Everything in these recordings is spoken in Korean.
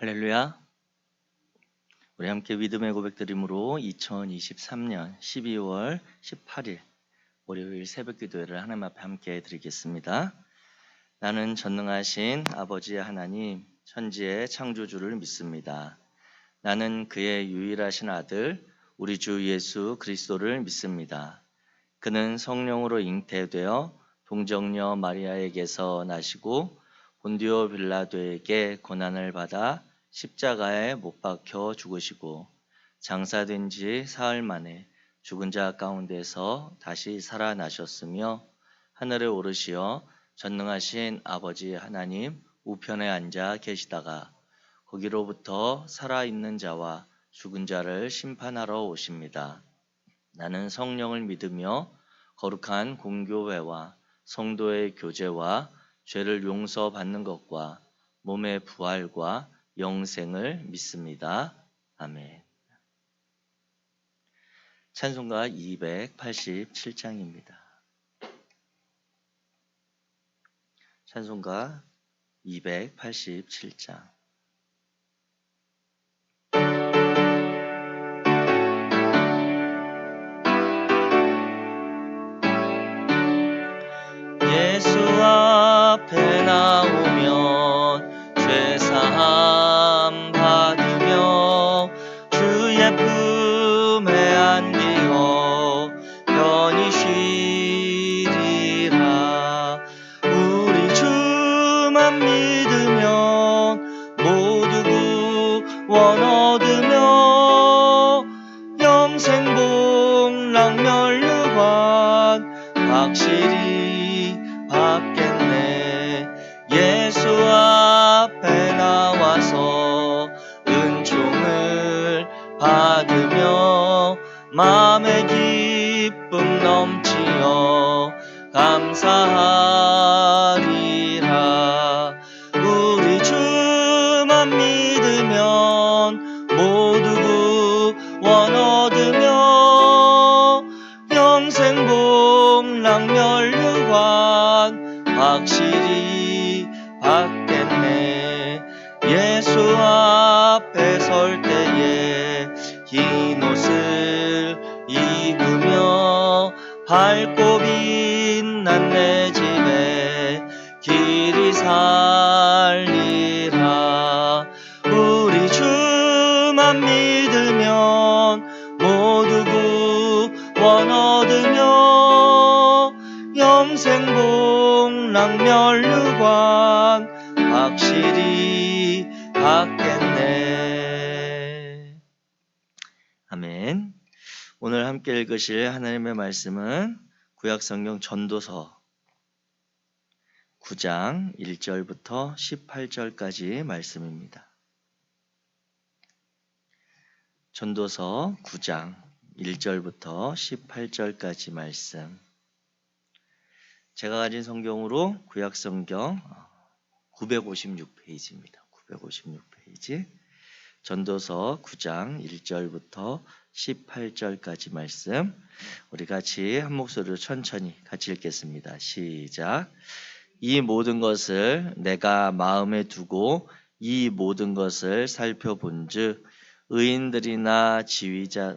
할렐루야. 우리 함께 믿음의 고백드림으로 2023년 12월 18일 월요일 새벽 기도회를 하나님 앞에 함께 드리겠습니다. 나는 전능하신 아버지 하나님 천지의 창조주를 믿습니다. 나는 그의 유일하신 아들 우리 주 예수 그리스도를 믿습니다. 그는 성령으로 잉태되어 동정녀 마리아에게서 나시고 본디오 빌라도에게 고난을 받아 십자가에 못 박혀 죽으시고 장사된 지 사흘 만에 죽은 자 가운데서 다시 살아나셨으며 하늘에 오르시어 전능하신 아버지 하나님 우편에 앉아 계시다가 거기로부터 살아있는 자와 죽은 자를 심판하러 오십니다. 나는 성령을 믿으며 거룩한 공교회와 성도의 교제와 죄를 용서받는 것과 몸의 부활과 영생을 믿습니다. 아멘. 찬송가 287장입니다. 찬송가 287장. 예수 앞에 나오면 죄사함 받으며 주의 품에 안기어 편히 쉬리라. 우리 주만 믿으면 모두 구원 얻으며 영생 복락 면류관 확실히 받겠네. 예수 앞에 나와서 은총을 받으며 마음의 기쁨 넘치어 감사하리라. 우리 주만 믿으면 모두 구원 얻으며 영생 복락 면류관 확실히 받겠네. 예수 앞에 설 때에 흰 옷을 입으며 밝고 빛난 내 집에 길이 살리라. 우리 주만 믿으면 모두 구원 얻으며 영생 복락 면류관 확실히 받겠네. 아멘. 오늘 함께 읽으실 하나님의 말씀은 구약성경 전도서 9장 1절부터 18절까지 말씀입니다. 전도서 9장 1절부터 18절까지 말씀. 제가 가진 성경으로 구약성경 956페이지입니다. 956페이지. 전도서 9장 1절부터 18절까지 말씀. 우리 같이 한 목소리로 천천히 같이 읽겠습니다. 시작. 이 모든 것을 내가 마음에 두고 이 모든 것을 살펴본즉 의인들이나 지휘자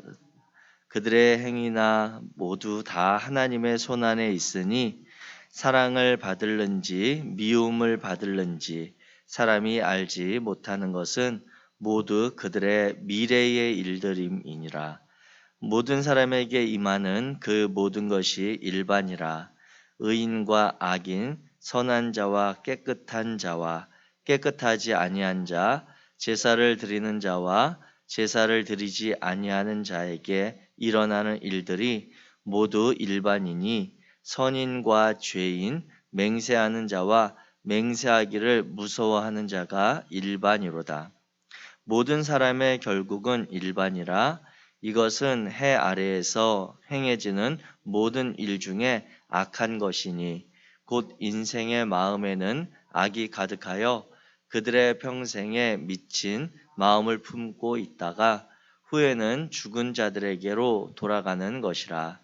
그들의 행위나 모두 다 하나님의 손안에 있으니 사랑을 받을는지 미움을 받을는지 사람이 알지 못하는 것은 모두 그들의 미래의 일들임이니라. 모든 사람에게 임하는 그 모든 것이 일반이라. 의인과 악인, 선한 자와 깨끗한 자와 깨끗하지 아니한 자, 제사를 드리는 자와 제사를 드리지 아니하는 자에게 일어나는 일들이 모두 일반이니 선인과 죄인, 맹세하는 자와 맹세하기를 무서워하는 자가 일반이로다. 모든 사람의 결국은 일반이라. 이것은 해 아래에서 행해지는 모든 일 중에 악한 것이니 곧 인생의 마음에는 악이 가득하여 그들의 평생에 미친 마음을 품고 있다가 후에는 죽은 자들에게로 돌아가는 것이라.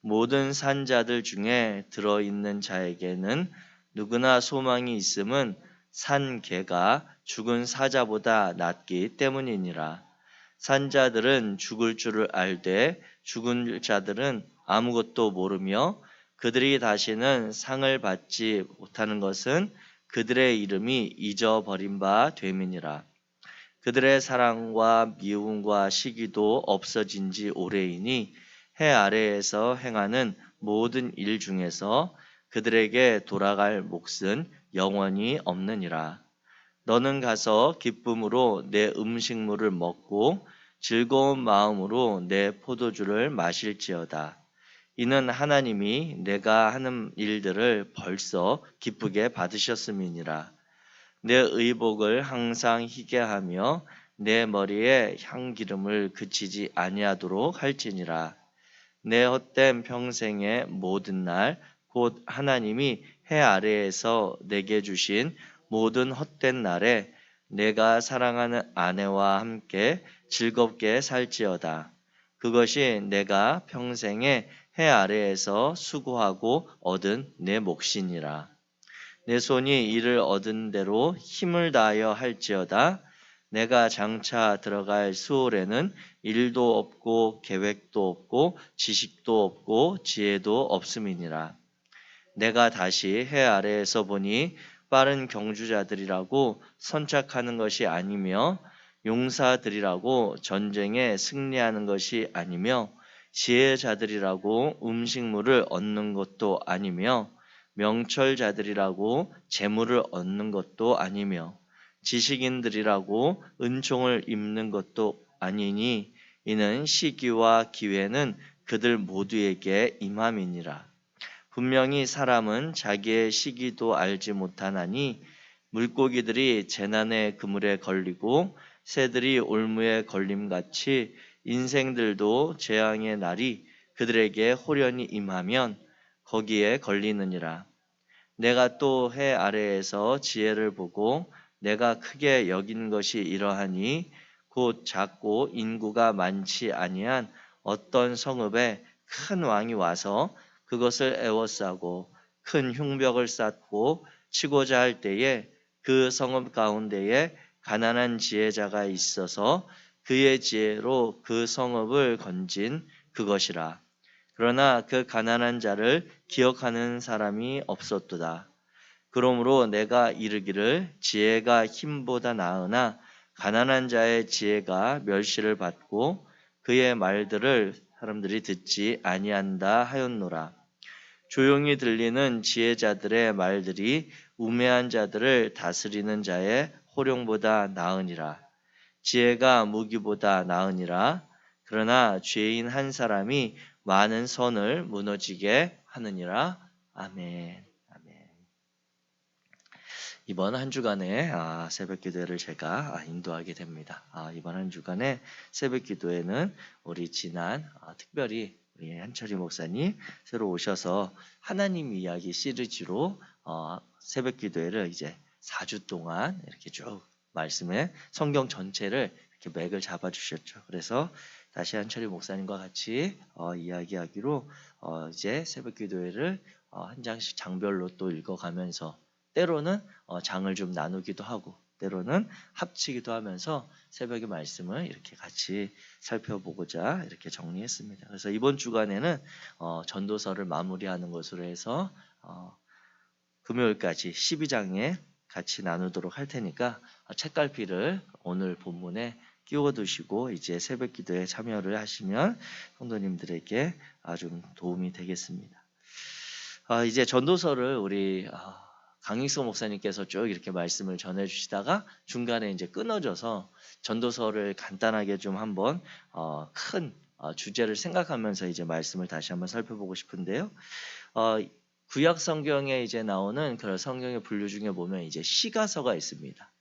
모든 산자들 중에 들어있는 자에게는 누구나 소망이 있음은 산 개가 죽은 사자보다 낫기 때문이니라. 산 자들은 죽을 줄을 알되 죽은 자들은 아무것도 모르며 그들이 다시는 상을 받지 못하는 것은 그들의 이름이 잊어버린 바 됨이니라. 그들의 사랑과 미움과 시기도 없어진 지 오래이니 해 아래에서 행하는 모든 일 중에서 그들에게 돌아갈 몫은 영원히 없느니라. 너는 가서 기쁨으로 내 음식물을 먹고 즐거운 마음으로 내 포도주를 마실지어다. 이는 하나님이 내가 하는 일들을 벌써 기쁘게 받으셨음이니라. 내 의복을 항상 희게 하며 내 머리에 향기름을 그치지 아니하도록 할지니라. 내 헛된 평생의 모든 날 곧 하나님이 해 아래에서 내게 주신 모든 헛된 날에 내가 사랑하는 아내와 함께 즐겁게 살지어다. 그것이 내가 평생에 해 아래에서 수고하고 얻은 내 몫이니라. 내 손이 이를 얻은 대로 힘을 다하여 할지어다. 내가 장차 들어갈 수월에는 일도 없고 계획도 없고 지식도 없고 지혜도 없음이니라. 내가 다시 해 아래에서 보니 빠른 경주자들이라고 선착하는 것이 아니며 용사들이라고 전쟁에 승리하는 것이 아니며 지혜자들이라고 음식물을 얻는 것도 아니며 명철자들이라고 재물을 얻는 것도 아니며 지식인들이라고 은총을 입는 것도 아니니 이는 시기와 기회는 그들 모두에게 임함이니라. 분명히 사람은 자기의 시기도 알지 못하나니 물고기들이 재난의 그물에 걸리고 새들이 올무에 걸림같이 인생들도 재앙의 날이 그들에게 홀연히 임하면 거기에 걸리느니라. 내가 또 해 아래에서 지혜를 보고 내가 크게 여긴 것이 이러하니 곧 작고 인구가 많지 아니한 어떤 성읍에 큰 왕이 와서 그것을 에워싸고 큰 흉벽을 쌓고 치고자 할 때에 그 성읍 가운데에 가난한 지혜자가 있어서 그의 지혜로 그 성읍을 건진 그것이라. 그러나 그 가난한 자를 기억하는 사람이 없었도다. 그러므로 내가 이르기를 지혜가 힘보다 나으나 가난한 자의 지혜가 멸시를 받고 그의 말들을 사람들이 듣지 아니한다 하였노라. 조용히 들리는 지혜자들의 말들이 우매한 자들을 다스리는 자의 호령보다 나으니라. 지혜가 무기보다 나으니라. 그러나 죄인 한 사람이 많은 선을 무너지게 하느니라. 아멘. 아멘. 이번 한 주간에 새벽 기도회를 제가 인도하게 됩니다. 이번 한 주간에 새벽 기도회는 우리 지난 특별히 우리 한철이 목사님 새로 오셔서 하나님 이야기 시리즈로 새벽 기도회를 이제 4주 동안 이렇게 쭉 말씀에 성경 전체를 이렇게 맥을 잡아 주셨죠. 그래서 다시 한철이 목사님과 같이 이야기하기로 이제 새벽 기도회를 한 장씩 장별로 또 읽어가면서 때로는 장을 좀 나누기도 하고 때로는 합치기도 하면서 새벽의 말씀을 이렇게 같이 살펴보고자 이렇게 정리했습니다. 그래서 이번 주간에는 전도서를 마무리하는 것으로 해서 금요일까지 12장에 같이 나누도록 할 테니까 책갈피를 오늘 본문에 끼워두시고 이제 새벽 기도에 참여를 하시면 성도님들에게 아주 도움이 되겠습니다. 이제 전도서를 우리 강익수 목사님께서 쭉 이렇게 말씀을 전해주시다가 중간에 이제 끊어져서 전도서를 간단하게 좀 한번 큰 주제를 생각하면서 이제 말씀을 다시 한번 살펴보고 싶은데요. 구약 성경에 이제 나오는 그런 성경의 분류 중에 보면 이제 시가서가 있습니다.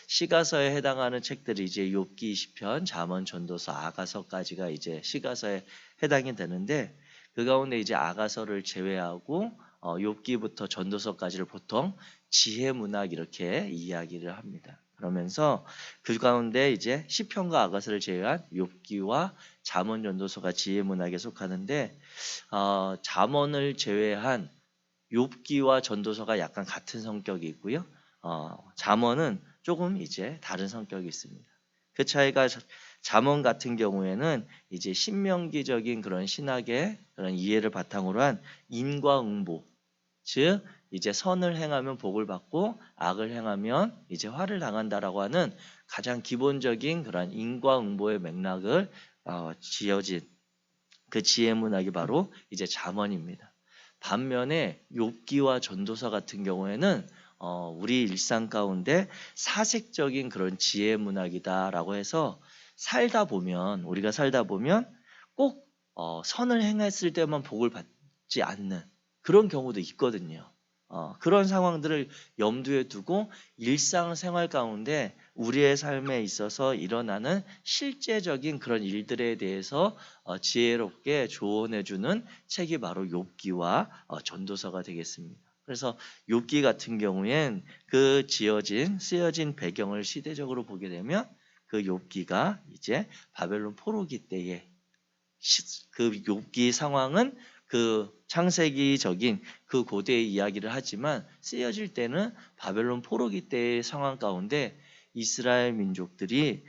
시가서에 해당하는 책들이 이제 욥기, 시편, 잠언, 전도서, 아가서까지가 이제 시가서에 해당이 되는데 그 가운데 이제 아가서를 제외하고 욥기부터 전도서까지를 보통 지혜 문학 이렇게 이야기를 합니다. 그러면서 그 가운데 이제 시편과 아가서를 제외한 욥기와 잠언, 전도서가 지혜 문학에 속하는데 잠언을 제외한 욥기와 전도서가 약간 같은 성격이 있고요. 잠언은 조금 이제 다른 성격이 있습니다. 그 차이가 잠언 같은 경우에는 이제 신명기적인 그런 신학의 그런 이해를 바탕으로 한 인과응보, 즉 이제 선을 행하면 복을 받고 악을 행하면 이제 화를 당한다라고 하는 가장 기본적인 그런 인과응보의 맥락을 지어진 그 지혜 문학이 바로 이제 잠언입니다. 반면에 욥기와 전도서 같은 경우에는 우리 일상 가운데 사색적인 그런 지혜 문학이다라고 해서 우리가 살다 보면 꼭 선을 행했을 때만 복을 받지 않는 그런 경우도 있거든요. 그런 상황들을 염두에 두고 일상생활 가운데 우리의 삶에 있어서 일어나는 실제적인 그런 일들에 대해서 지혜롭게 조언해주는 책이 바로 욥기와 전도서가 되겠습니다. 그래서 욥기 같은 경우엔 그 쓰여진 배경을 시대적으로 보게 되면 그 욥기가 이제 바벨론 포로기 때에 그 욥기 상황은 그 창세기적인 그 고대의 이야기를 하지만 쓰여질 때는 바벨론 포로기 때의 상황 가운데 이스라엘 민족들이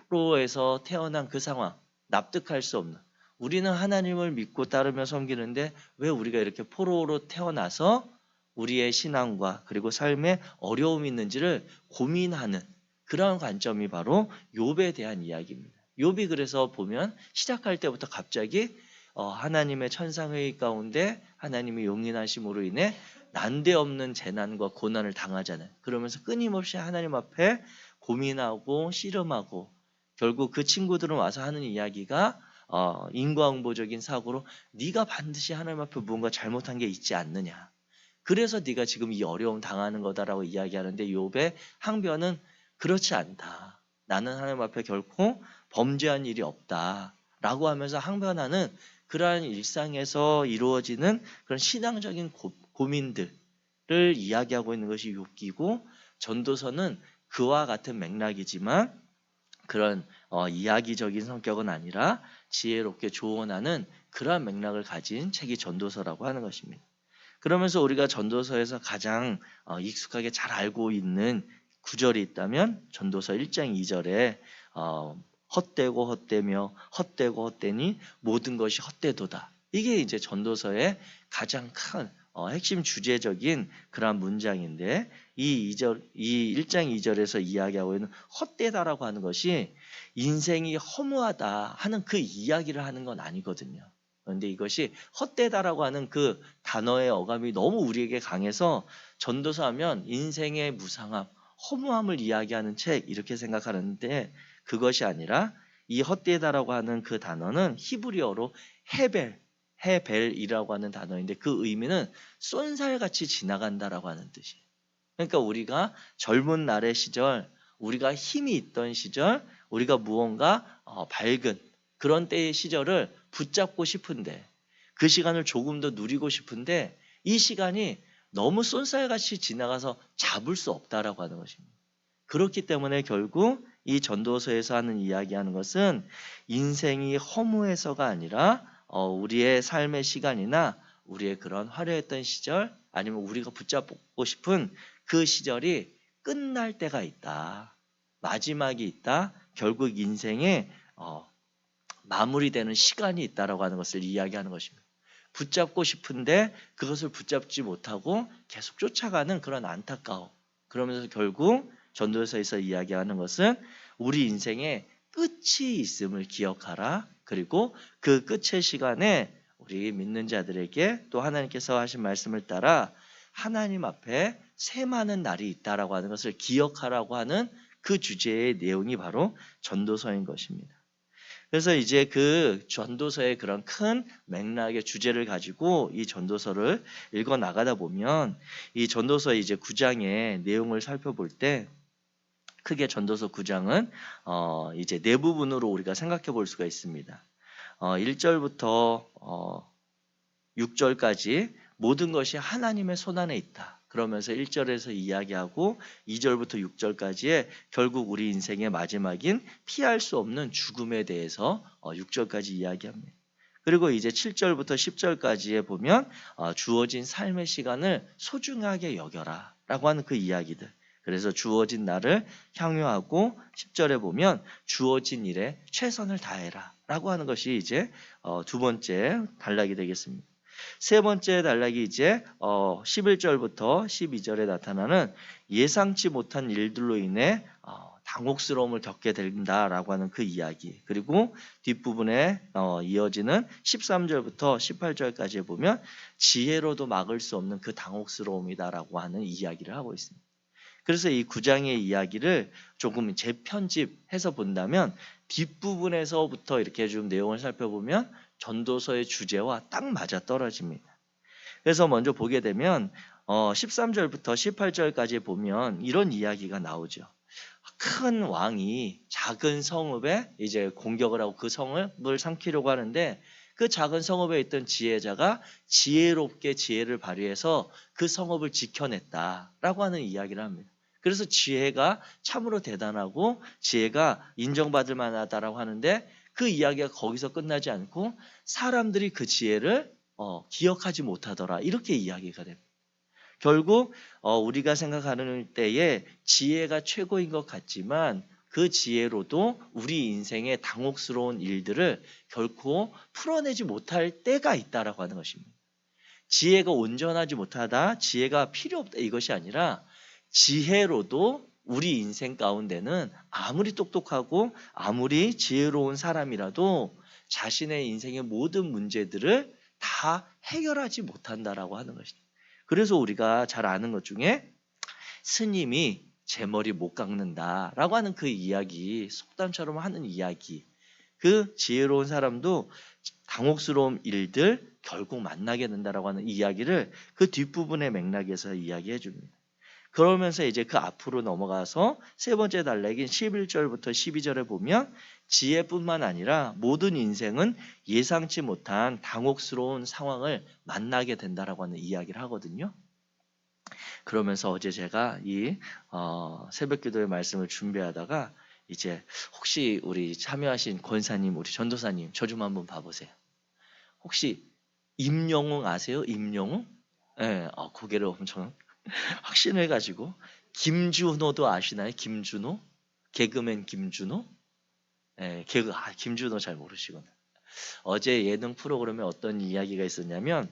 포로에서 태어난 그 상황, 납득할 수 없는, 우리는 하나님을 믿고 따르며 섬기는데 왜 우리가 이렇게 포로로 태어나서 우리의 신앙과 그리고 삶에 어려움이 있는지를 고민하는 그런 관점이 바로 욥에 대한 이야기입니다. 욥이 그래서 보면 시작할 때부터 갑자기 하나님의 천상회의 가운데 하나님의 용인하심으로 인해 난데없는 재난과 고난을 당하잖아요. 그러면서 끊임없이 하나님 앞에 고민하고 씨름하고 결국 그 친구들은 와서 하는 이야기가 인과응보적인 사고로 네가 반드시 하나님 앞에 무언가 잘못한 게 있지 않느냐. 그래서 네가 지금 이 어려움 당하는 거다라고 이야기하는데 욥의 항변은 그렇지 않다. 나는 하나님 앞에 결코 범죄한 일이 없다라고 하면서 항변하는 그러한 일상에서 이루어지는 그런 신앙적인 고민들을 이야기하고 있는 것이 욥기고 전도서는 그와 같은 맥락이지만 그런 이야기적인 성격은 아니라 지혜롭게 조언하는 그러한 맥락을 가진 책이 전도서라고 하는 것입니다. 그러면서 우리가 전도서에서 가장 익숙하게 잘 알고 있는 구절이 있다면 전도서 1장 2절에 헛되고 헛되며 헛되고 헛되니 모든 것이 헛되도다. 이게 이제 전도서의 가장 큰 핵심 주제적인 그러한 문장인데 이 1장 2절에서 이야기하고 있는 헛되다라고 하는 것이 인생이 허무하다 하는 그 이야기를 하는 건 아니거든요. 그런데 이것이 헛되다라고 하는 그 단어의 어감이 너무 우리에게 강해서 전도서 하면 인생의 무상함, 허무함을 이야기하는 책 이렇게 생각하는데 그것이 아니라 이 헛되다라고 하는 그 단어는 히브리어로 헤벨이라고 하는 단어인데 그 의미는 쏜살같이 지나간다라고 하는 뜻이에요. 그러니까 우리가 젊은 날의 시절, 우리가 힘이 있던 시절, 우리가 무언가 밝은 그런 때의 시절을 붙잡고 싶은데 그 시간을 조금 더 누리고 싶은데 이 시간이 너무 쏜살같이 지나가서 잡을 수 없다라고 하는 것입니다. 그렇기 때문에 결국 이 전도서에서 하는 이야기하는 것은 인생이 허무해서가 아니라 우리의 삶의 시간이나 우리의 그런 화려했던 시절 아니면 우리가 붙잡고 싶은 그 시절이 끝날 때가 있다. 마지막이 있다. 결국 인생에 마무리되는 시간이 있다라고 하는 것을 이야기하는 것입니다. 붙잡고 싶은데 그것을 붙잡지 못하고 계속 쫓아가는 그런 안타까움. 그러면서 결국 전도서에서 이야기하는 것은 우리 인생에 끝이 있음을 기억하라. 그리고 그 끝의 시간에 우리 믿는 자들에게 또 하나님께서 하신 말씀을 따라 하나님 앞에 새 많은 날이 있다라고 하는 것을 기억하라고 하는 그 주제의 내용이 바로 전도서인 것입니다. 그래서 이제 그 전도서의 그런 큰 맥락의 주제를 가지고 이 전도서를 읽어 나가다 보면 이 전도서의 이제 9장의 내용을 살펴볼 때 크게 전도서 9장은 이제 네 부분으로 우리가 생각해 볼 수가 있습니다. 1절부터 6절까지 모든 것이 하나님의 손안에 있다. 그러면서 1절에서 이야기하고 2절부터 6절까지의 결국 우리 인생의 마지막인 피할 수 없는 죽음에 대해서 6절까지 이야기합니다. 그리고 이제 7절부터 10절까지에 보면 주어진 삶의 시간을 소중하게 여겨라 라고 하는 그 이야기들. 그래서 주어진 날을 향유하고 10절에 보면 주어진 일에 최선을 다해라 라고 하는 것이 이제 두 번째 단락이 되겠습니다. 세 번째 단락이 이제 11절부터 12절에 나타나는 예상치 못한 일들로 인해 당혹스러움을 겪게 된다라고 하는 그 이야기. 그리고 뒷부분에 이어지는 13절부터 18절까지 보면 지혜로도 막을 수 없는 그 당혹스러움이다라고 하는 이야기를 하고 있습니다. 그래서 이 9장의 이야기를 조금 재편집해서 본다면 뒷부분에서부터 이렇게 좀 내용을 살펴보면 전도서의 주제와 딱 맞아 떨어집니다. 그래서 먼저 보게 되면 13절부터 18절까지 보면 이런 이야기가 나오죠. 큰 왕이 작은 성읍에 이제 공격을 하고 그 성읍을 삼키려고 하는데 그 작은 성읍에 있던 지혜자가 지혜롭게 지혜를 발휘해서 그 성읍을 지켜냈다라고 하는 이야기를 합니다. 그래서 지혜가 참으로 대단하고 지혜가 인정받을 만하다라고 하는데 그 이야기가 거기서 끝나지 않고 사람들이 그 지혜를 기억하지 못하더라 이렇게 이야기가 됩니다. 결국 우리가 생각하는 때에 지혜가 최고인 것 같지만 그 지혜로도 우리 인생의 당혹스러운 일들을 결코 풀어내지 못할 때가 있다라고 하는 것입니다. 지혜가 온전하지 못하다, 지혜가 필요 없다 이것이 아니라 지혜로도 우리 인생 가운데는 아무리 똑똑하고 아무리 지혜로운 사람이라도 자신의 인생의 모든 문제들을 다 해결하지 못한다라고 하는 것입니다. 그래서 우리가 잘 아는 것 중에 스님이 제 머리 못 깎는다라고 하는 그 이야기, 속담처럼 하는 이야기. 그 지혜로운 사람도 당혹스러운 일들 결국 만나게 된다라고 하는 이야기를 그 뒷부분의 맥락에서 이야기해 줍니다. 그러면서 이제 그 앞으로 넘어가서 세 번째 단락인 11절부터 12절에 보면 지혜뿐만 아니라 모든 인생은 예상치 못한 당혹스러운 상황을 만나게 된다라고 하는 이야기를 하거든요. 그러면서 어제 제가 이 새벽기도의 말씀을 준비하다가 이제 혹시 우리 참여하신 권사님, 우리 전도사님 저 좀 한번 봐보세요. 혹시 임영웅 아세요? 임영웅? 네, 고개를 엄청 확신해가지고 김준호도 아시나요? 김준호? 개그맨 김준호? 네, 김준호 잘 모르시구나. 어제 예능 프로그램에 어떤 이야기가 있었냐면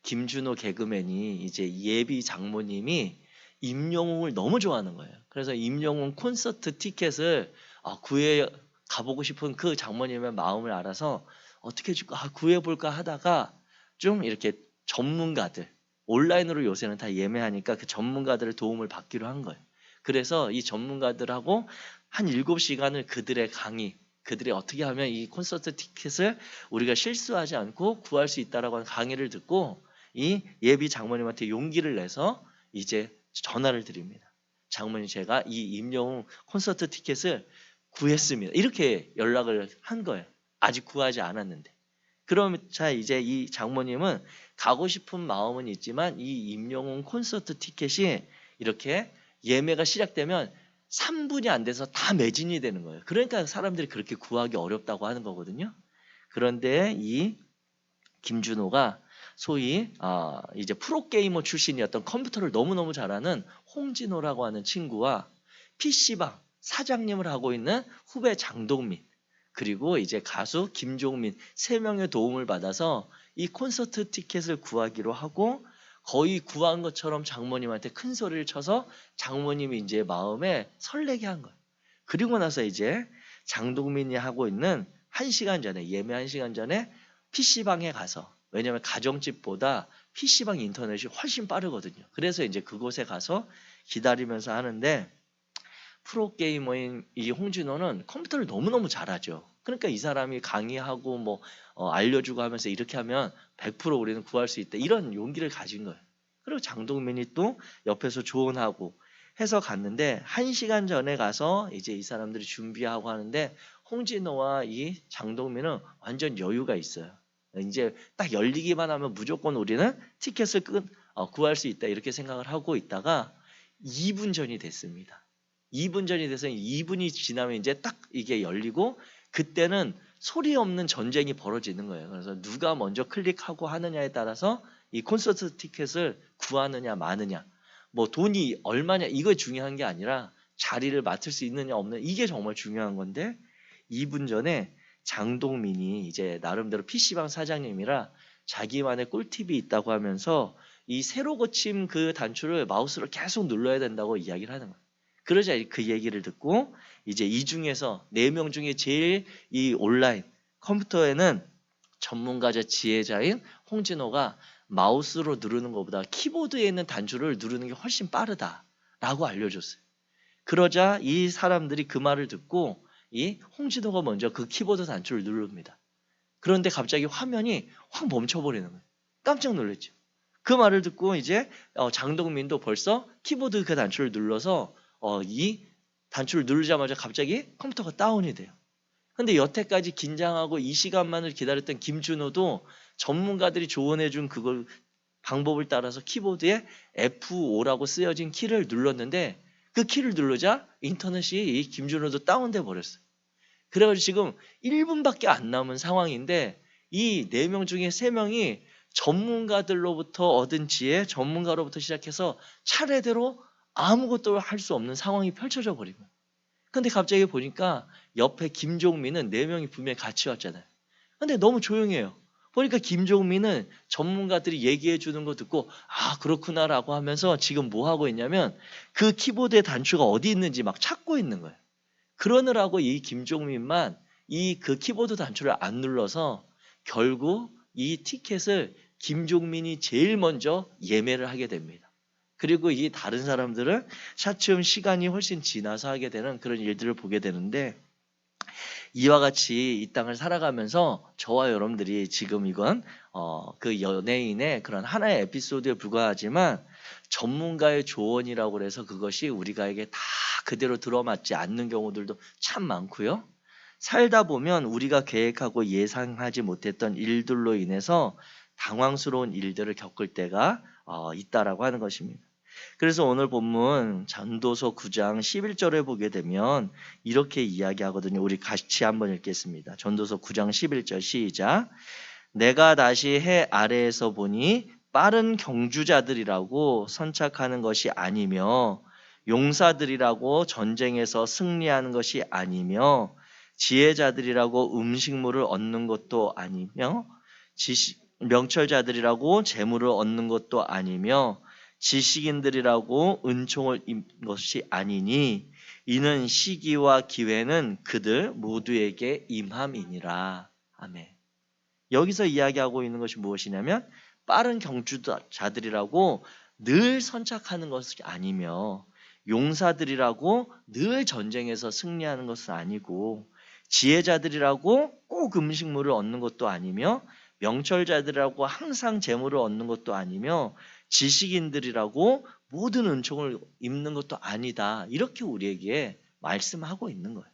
김준호 개그맨이 이제 예비 장모님이 임영웅을 너무 좋아하는 거예요. 그래서 임영웅 콘서트 티켓을 구해 가보고 싶은 그 장모님의 마음을 알아서 어떻게 해줄까 구해볼까 하다가 좀 이렇게 전문가들 온라인으로 요새는 다 예매하니까 그 전문가들의 도움을 받기로 한 거예요. 그래서 이 전문가들하고 한 7시간을 그들의 강의, 그들이 어떻게 하면 이 콘서트 티켓을 우리가 실수하지 않고 구할 수 있다라고 하는 강의를 듣고 이 예비 장모님한테 용기를 내서 이제 전화를 드립니다. 장모님 제가 이 임영웅 콘서트 티켓을 구했습니다. 이렇게 연락을 한 거예요. 아직 구하지 않았는데. 그럼 자 이제 이 장모님은 가고 싶은 마음은 있지만 이 임영웅 콘서트 티켓이 이렇게 예매가 시작되면 3분이 안 돼서 다 매진이 되는 거예요. 그러니까 사람들이 그렇게 구하기 어렵다고 하는 거거든요. 그런데 이 김준호가 소위 이제 프로게이머 출신이었던 컴퓨터를 너무너무 잘하는 홍진호라고 하는 친구와 PC방 사장님을 하고 있는 후배 장동민 그리고 이제 가수 김종민 3명의 도움을 받아서 이 콘서트 티켓을 구하기로 하고 거의 구한 것처럼 장모님한테 큰 소리를 쳐서 장모님이 이제 마음에 설레게 한 거예요. 그리고 나서 이제 장동민이 하고 있는 1시간 전에 예매 1시간 전에 PC방에 가서 왜냐하면 가정집보다 PC방 인터넷이 훨씬 빠르거든요. 그래서 이제 그곳에 가서 기다리면서 하는데 프로게이머인 이 홍진호는 컴퓨터를 너무너무 잘하죠. 그러니까 이 사람이 강의하고 뭐 알려주고 하면서 이렇게 하면 100% 우리는 구할 수 있다. 이런 용기를 가진 거예요. 그리고 장동민이 또 옆에서 조언하고 해서 갔는데 1시간 전에 가서 이제 이 사람들이 준비하고 하는데 홍진호와 이 장동민은 완전 여유가 있어요. 이제 딱 열리기만 하면 무조건 우리는 티켓을 구할 수 있다 이렇게 생각을 하고 있다가 2분 전이 됐습니다. 2분 전이 돼서 2분이 지나면 이제 딱 이게 열리고 그때는 소리 없는 전쟁이 벌어지는 거예요. 그래서 누가 먼저 클릭하고 하느냐에 따라서 이 콘서트 티켓을 구하느냐 마느냐 뭐 돈이 얼마냐 이거 중요한 게 아니라 자리를 맡을 수 있느냐 없느냐 이게 정말 중요한 건데 2분 전에 장동민이 이제 나름대로 PC방 사장님이라 자기만의 꿀팁이 있다고 하면서 이 새로 고침 그 단추를 마우스로 계속 눌러야 된다고 이야기를 하는 거예요. 그러자 그 얘기를 듣고 이제 이 중에서 4명 중에 제일 이 온라인 컴퓨터에는 전문가자 지혜자인 홍진호가 마우스로 누르는 것보다 키보드에 있는 단추를 누르는 게 훨씬 빠르다라고 알려줬어요. 그러자 이 사람들이 그 말을 듣고 이 홍진호가 먼저 그 키보드 단추를 누릅니다. 그런데 갑자기 화면이 확 멈춰버리는 거예요. 깜짝 놀랐죠. 그 말을 듣고 이제 장동민도 벌써 키보드 그 단추를 눌러서 이 단추를 누르자마자 갑자기 컴퓨터가 다운이 돼요. 근데 여태까지 긴장하고 이 시간만을 기다렸던 김준호도 전문가들이 조언해준 그걸 방법을 따라서 키보드에 F5라고 쓰여진 키를 눌렀는데 그 키를 누르자 인터넷이 이 김준호도 다운돼 버렸어요. 그래가지고 지금 1분밖에 안 남은 상황인데 이 4명 중에 3명이 전문가들로부터 얻은 지혜, 전문가로부터 시작해서 차례대로 아무것도 할 수 없는 상황이 펼쳐져 버린 거예요. 근데 갑자기 보니까 옆에 김종민은 4명이 분명히 같이 왔잖아요. 근데 너무 조용해요. 보니까 김종민은 전문가들이 얘기해 주는 거 듣고 아 그렇구나라고 하면서 지금 뭐 하고 있냐면 그 키보드의 단추가 어디 있는지 막 찾고 있는 거예요. 그러느라고 이 김종민만 이 그 키보드 단추를 안 눌러서 결국 이 티켓을 김종민이 제일 먼저 예매를 하게 됩니다. 그리고 이 다른 사람들은 차츰 시간이 훨씬 지나서 하게 되는 그런 일들을 보게 되는데 이와 같이 이 땅을 살아가면서 저와 여러분들이 지금 이건 그 연예인의 그런 하나의 에피소드에 불과하지만 전문가의 조언이라고 해서 그것이 우리가에게 다 그대로 들어맞지 않는 경우들도 참 많고요. 살다 보면 우리가 계획하고 예상하지 못했던 일들로 인해서 당황스러운 일들을 겪을 때가 있다라고 하는 것입니다. 그래서 오늘 본문 전도서 9장 11절에 보게 되면 이렇게 이야기하거든요. 우리 같이 한번 읽겠습니다. 전도서 9장 11절 시작. 내가 다시 해 아래에서 보니 빠른 경주자들이라고 선착하는 것이 아니며 용사들이라고 전쟁에서 승리하는 것이 아니며 지혜자들이라고 음식물을 얻는 것도 아니며 명철자들이라고 재물을 얻는 것도 아니며 지식인들이라고 은총을 입는 것이 아니니 이는 시기와 기회는 그들 모두에게 임함이니라. 아멘. 여기서 이야기하고 있는 것이 무엇이냐면 빠른 경주자들이라고 늘 선착하는 것이 아니며 용사들이라고 늘 전쟁에서 승리하는 것은 아니고 지혜자들이라고 꼭 음식물을 얻는 것도 아니며 명철자들이라고 항상 재물을 얻는 것도 아니며 지식인들이라고 모든 은총을 입는 것도 아니다. 이렇게 우리에게 말씀하고 있는 거예요.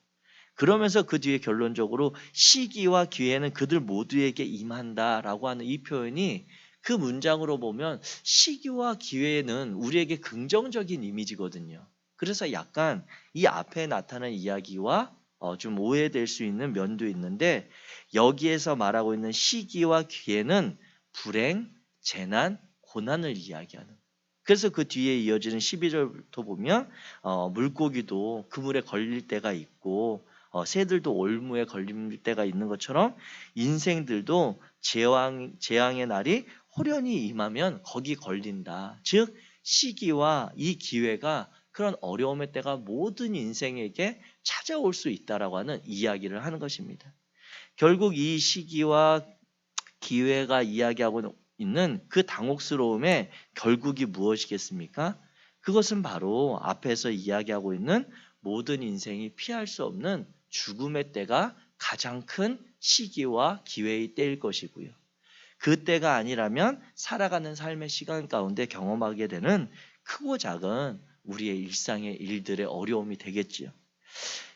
그러면서 그 뒤에 결론적으로 시기와 기회는 그들 모두에게 임한다라고 하는 이 표현이 그 문장으로 보면 시기와 기회는 우리에게 긍정적인 이미지거든요. 그래서 약간 이 앞에 나타난 이야기와 좀 오해될 수 있는 면도 있는데 여기에서 말하고 있는 시기와 기회는 불행, 재난, 고난을 이야기하는. 그래서 그 뒤에 이어지는 12절부터 보면 물고기도 그물에 걸릴 때가 있고 새들도 올무에 걸릴 때가 있는 것처럼 인생들도 재앙의 날이 호련히 임하면 거기 걸린다. 즉 시기와 이 기회가 그런 어려움의 때가 모든 인생에게 찾아올 수 있다라고 하는 이야기를 하는 것입니다. 결국 이 시기와 기회가 이야기하고 있는 그 당혹스러움의 결국이 무엇이겠습니까? 그것은 바로 앞에서 이야기하고 있는 모든 인생이 피할 수 없는 죽음의 때가 가장 큰 시기와 기회의 때일 것이고요. 그 때가 아니라면 살아가는 삶의 시간 가운데 경험하게 되는 크고 작은 우리의 일상의 일들의 어려움이 되겠지요.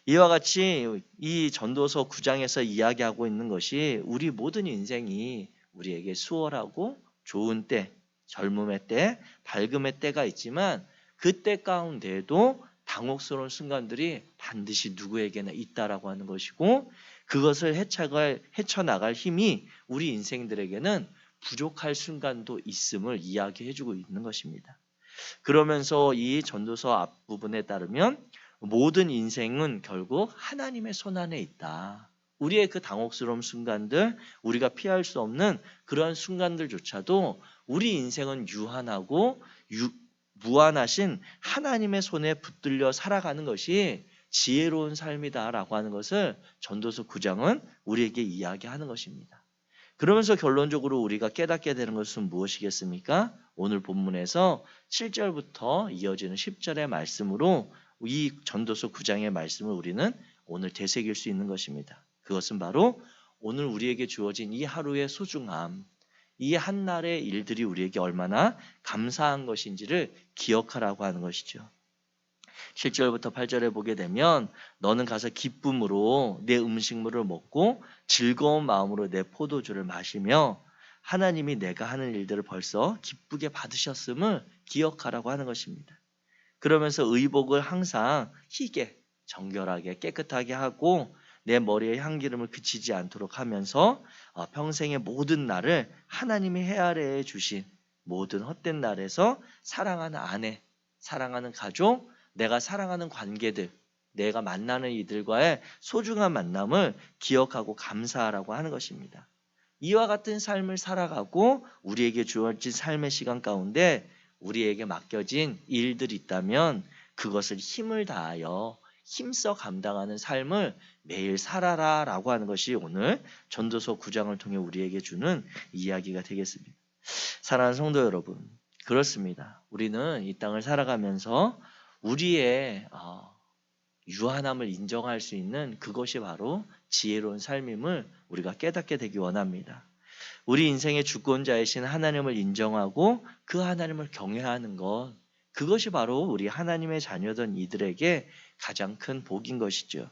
이와 같이 이 전도서 9장에서 이야기하고 있는 것이 우리 모든 인생이 우리에게 수월하고 좋은 때, 젊음의 때, 밝음의 때가 있지만 그 때 가운데에도 당혹스러운 순간들이 반드시 누구에게나 있다라고 하는 것이고 그것을 헤쳐나갈 힘이 우리 인생들에게는 부족할 순간도 있음을 이야기해주고 있는 것입니다. 그러면서 이 전도서 앞부분에 따르면 모든 인생은 결국 하나님의 손 안에 있다. 우리의 그 당혹스러운 순간들, 우리가 피할 수 없는 그러한 순간들조차도 우리 인생은 유한하고 무한하신 하나님의 손에 붙들려 살아가는 것이 지혜로운 삶이다라고 하는 것을 전도서 9장은 우리에게 이야기하는 것입니다. 그러면서 결론적으로 우리가 깨닫게 되는 것은 무엇이겠습니까? 오늘 본문에서 7절부터 이어지는 10절의 말씀으로 이 전도서 9장의 말씀을 우리는 오늘 되새길 수 있는 것입니다. 그것은 바로 오늘 우리에게 주어진 이 하루의 소중함, 이 한날의 일들이 우리에게 얼마나 감사한 것인지를 기억하라고 하는 것이죠. 7절부터 8절에 보게 되면 너는 가서 기쁨으로 내 음식물을 먹고 즐거운 마음으로 내 포도주를 마시며 하나님이 내가 하는 일들을 벌써 기쁘게 받으셨음을 기억하라고 하는 것입니다. 그러면서 의복을 항상 희게 정결하게 깨끗하게 하고 내 머리에 향기름을 그치지 않도록 하면서 평생의 모든 날을 하나님이 헤아려 주신 모든 헛된 날에서 사랑하는 아내, 사랑하는 가족, 내가 사랑하는 관계들, 내가 만나는 이들과의 소중한 만남을 기억하고 감사하라고 하는 것입니다. 이와 같은 삶을 살아가고 우리에게 주어진 삶의 시간 가운데 우리에게 맡겨진 일들이 있다면 그것을 힘을 다하여 힘써 감당하는 삶을 매일 살아라 라고 하는 것이 오늘 전도서 9장을 통해 우리에게 주는 이야기가 되겠습니다. 사랑하는 성도 여러분, 그렇습니다. 우리는 이 땅을 살아가면서 우리의 유한함을 인정할 수 있는 그것이 바로 지혜로운 삶임을 우리가 깨닫게 되기 원합니다. 우리 인생의 주권자이신 하나님을 인정하고 그 하나님을 경외하는 것, 그것이 바로 우리 하나님의 자녀던 이들에게 가장 큰 복인 것이죠.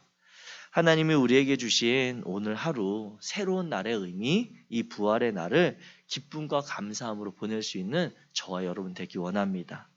하나님이 우리에게 주신 오늘 하루, 새로운 날의 의미, 이 부활의 날을 기쁨과 감사함으로 보낼 수 있는 저와 여러분 되기 원합니다.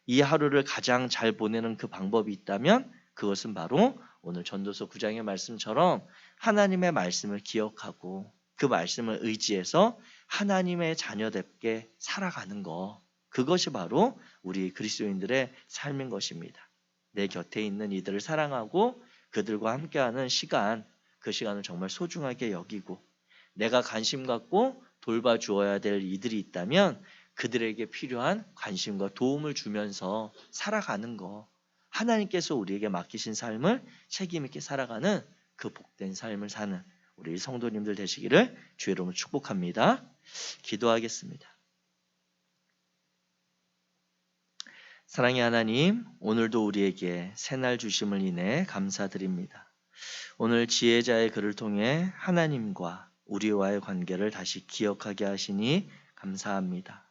이 하루를 가장 잘 보내는 그 방법이 있다면 그것은 바로 오늘 전도서 9장의 말씀처럼 하나님의 말씀을 기억하고 그 말씀을 의지해서 하나님의 자녀답게 살아가는 것, 그것이 바로 우리 그리스도인들의 삶인 것입니다. 내 곁에 있는 이들을 사랑하고 그들과 함께하는 시간, 그 시간을 정말 소중하게 여기고 내가 관심 갖고 돌봐주어야 될 이들이 있다면 그들에게 필요한 관심과 도움을 주면서 살아가는 것, 하나님께서 우리에게 맡기신 삶을 책임 있게 살아가는 그 복된 삶을 사는 우리 성도님들 되시기를 주의 이름으로 축복합니다. 기도하겠습니다. 사랑의 하나님, 오늘도 우리에게 새날 주심을 인해 감사드립니다. 오늘 지혜자의 글을 통해 하나님과 우리와의 관계를 다시 기억하게 하시니 감사합니다.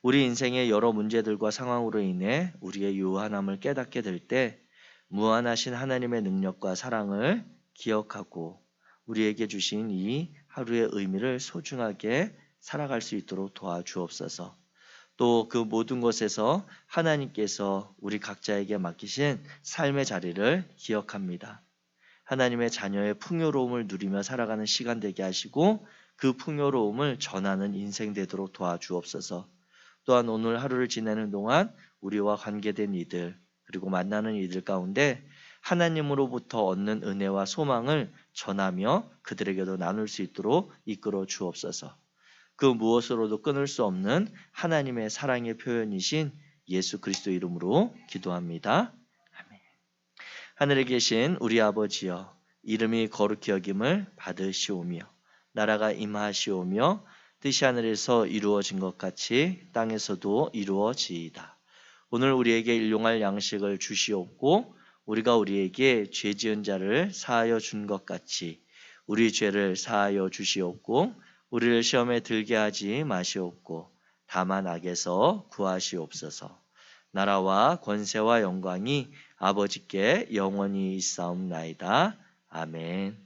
우리 인생의 여러 문제들과 상황으로 인해 우리의 유한함을 깨닫게 될 때 무한하신 하나님의 능력과 사랑을 기억하고 우리에게 주신 이 하루의 의미를 소중하게 살아갈 수 있도록 도와주옵소서. 또 그 모든 것에서 하나님께서 우리 각자에게 맡기신 삶의 자리를 기억합니다. 하나님의 자녀의 풍요로움을 누리며 살아가는 시간 되게 하시고 그 풍요로움을 전하는 인생 되도록 도와주옵소서. 또한 오늘 하루를 지내는 동안 우리와 관계된 이들 그리고 만나는 이들 가운데 하나님으로부터 얻는 은혜와 소망을 전하며 그들에게도 나눌 수 있도록 이끌어 주옵소서. 그 무엇으로도 끊을 수 없는 하나님의 사랑의 표현이신 예수 그리스도 이름으로 기도합니다. 아멘. 하늘에 계신 우리 아버지여, 이름이 거룩히 여김을 받으시오며 나라가 임하시오며 뜻이 하늘에서 이루어진 것 같이 땅에서도 이루어지이다. 오늘 우리에게 일용할 양식을 주시옵고 우리가 우리에게 죄 지은 자를 사하여 준 것 같이 우리 죄를 사하여 주시옵고 우리를 시험에 들게 하지 마시옵고 다만 악에서 구하시옵소서. 나라와 권세와 영광이 아버지께 영원히 있사옵나이다. 아멘.